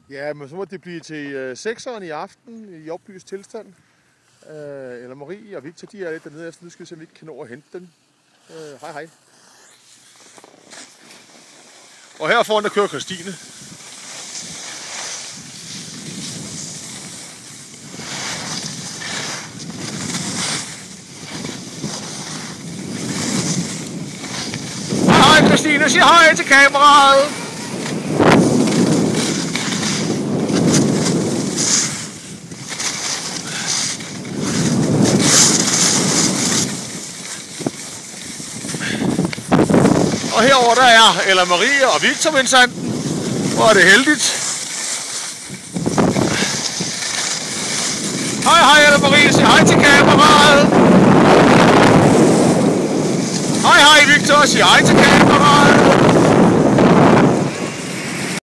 Ja, men så må det blive til 6'eren i aften i oplyst tilstand. Eller Marie og Victor, de er lidt dernede efter. Nu skal vi se, om vi ikke kan nå at hente dem. Hej hej. Og her foran der kører Christine. Hej Christine, sig hej til kameraet. Og herover der er Ella Marie og Victor Vincenten. Hvor er det heldigt. Hej hej Ella Marie, sig hej til kameraet. Hej hej Victor, sig hej til kameraet.